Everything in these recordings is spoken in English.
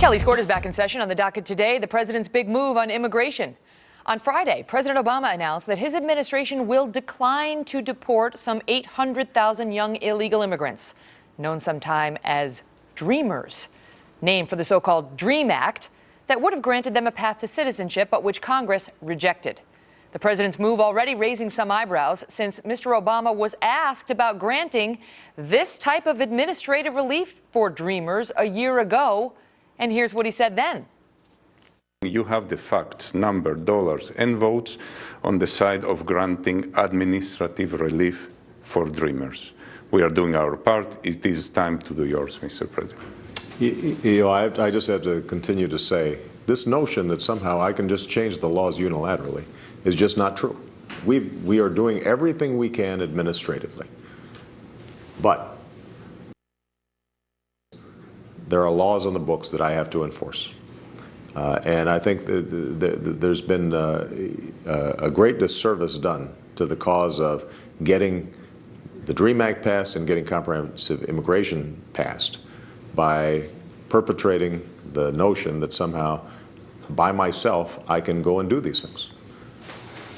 Kelly's Court is back in session. On the docket today, the president's big move on immigration. On Friday, President Obama announced that his administration will decline to deport some 800,000 young illegal immigrants, known sometime as Dreamers, named for the so-called DREAM Act that would have granted them a path to citizenship, but which Congress rejected. The president's move already raising some eyebrows since Mr. Obama was asked about granting this type of administrative relief for Dreamers a year ago. And here's what he said then. You have the facts, number, dollars, and votes on the side of granting administrative relief for Dreamers. We are doing our part. It is time to do yours, Mr. President. I just have to continue to say, this notion that somehow I can just change the laws unilaterally is just not true. We are doing everything we can administratively. But there are laws on the books that I have to enforce. And I think there's been a great disservice done to the cause of getting the DREAM Act passed and getting comprehensive immigration passed by perpetrating the notion that somehow, by myself, I can go and do these things.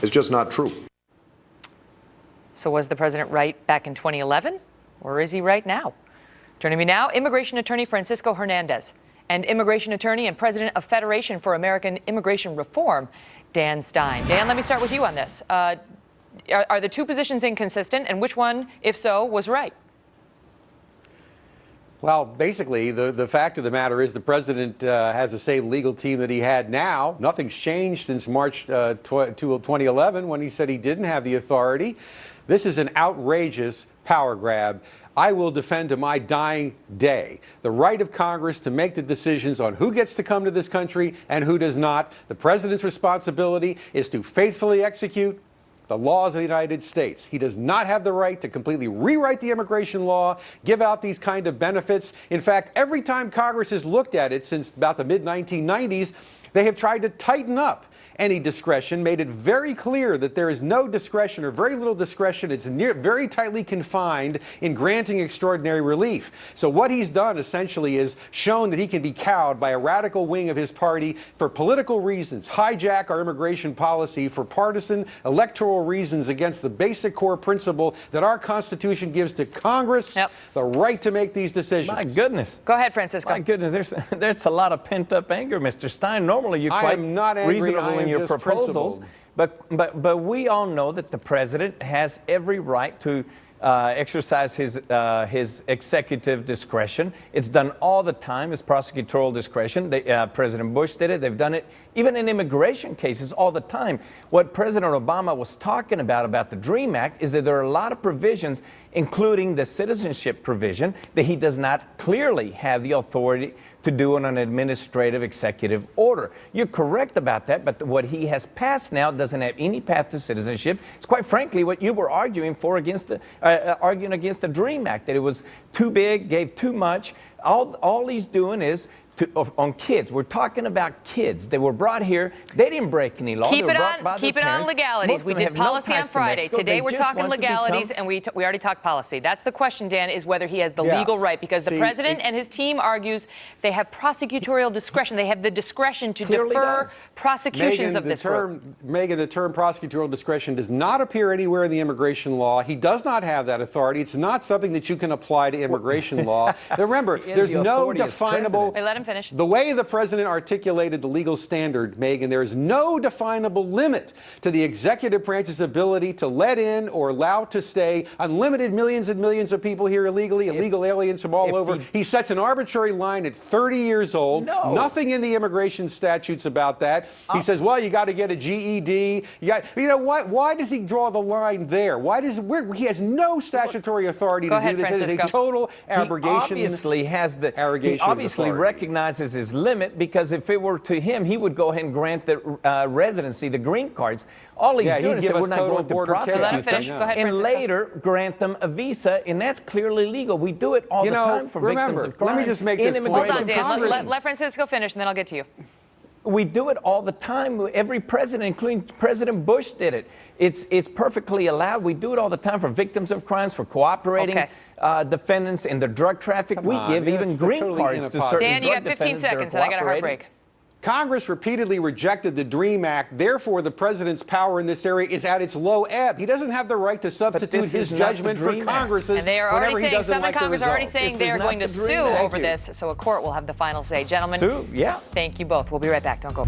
It's just not true. So was the president right back in 2011, or is he right now? Joining me now, immigration attorney Francisco Hernandez and immigration attorney and president of Federation for American Immigration Reform, Dan Stein. Dan, let me start with you on this. Are the two positions inconsistent, and which one, if so, was right? Well, basically, the fact of the matter is the president has the same legal team that he had now. Nothing's changed since March 2011 when he said he didn't have the authority. This is an outrageous power grab. I will defend to my dying day the right of Congress to make the decisions on who gets to come to this country and who does not. The president's responsibility is to faithfully execute the laws of the United States. He does not have the right to completely rewrite the immigration law, give out these kind of benefits. In fact, every time Congress has looked at it since about the mid-1990s, they have tried to tighten up any discretion, made it very clear that there is no discretion or very little discretion. It's very tightly confined in granting extraordinary relief. So what he's done essentially is shown that he can be cowed by a radical wing of his party for political reasons, hijack our immigration policy for partisan electoral reasons against the basic core principle that our Constitution gives to Congress the right to make these decisions. My goodness. Go ahead, Francisco. My goodness, there's a lot of pent-up anger, Mr. Stein. Normally you're quite reasonable in your proposals, but we all know that the president has every right to exercise his executive discretion. It's done all the time, his prosecutorial discretion. President Bush did it. They've done it even in immigration cases all the time. What President Obama was talking about the DREAM Act is that there are a lot of provisions, including the citizenship provision, that he does not clearly have the authority to do in an administrative executive order. You're correct about that, but what he has passed now doesn't have any path to citizenship. It's quite frankly what you were arguing for against the arguing against the DREAM Act, that it was too big, gave too much. All he's doing is on kids. We're talking about kids. They were brought here. They didn't break any law. Keep it on legalities. We did policy on Friday. Today we're talking legalities, and we already talked policy. That's the question, Dan, is whether he has the legal right, because the president and his team argues they have prosecutorial discretion. They have the discretion to defer prosecutions of this group. Megan, the term prosecutorial discretion does not appear anywhere in the immigration law. He does not have that authority. It's not something that you can apply to immigration law. Now, remember, there's no definable... Wait, let him finish. The way the president articulated the legal standard, Megan, there is no definable limit to the executive branch's ability to let in or allow to stay unlimited millions and millions of people here illegally, illegal aliens from all over. He sets an arbitrary line at 30 years old. No. Nothing in the immigration statutes about that. He says, well, you got to get a GED. You know what? Why does he draw the line there? He has no statutory authority to do this. It is a total abrogation. He obviously recognizes his limit, because if it were to him, he would go ahead and grant the residency, the green cards. All he's doing is saying we're not going to prosecute them, and later grant them a visa, and that's clearly legal. We do it all the time for victims of crime. Let me just make this point. Hold on, Dan. Let Francisco finish, and then I'll get to you. We do it all the time. Every president, including President Bush, did it. It's perfectly allowed. We do it all the time for victims of crimes, for cooperating defendants in the drug traffic. We give even green cards to certain Dan, you drug have 15 defendants that are seconds, and I got a hard break. Congress repeatedly rejected the DREAM Act. Therefore, the president's power in this area is at its low ebb. He doesn't have the right to substitute his judgment for Congress's. And they are whenever already he saying, doesn't some in like the Congress are already result. saying they are going to sue over this, so a court will have the final say. Gentlemen, sue, yeah. Thank you both. We'll be right back. Don't go.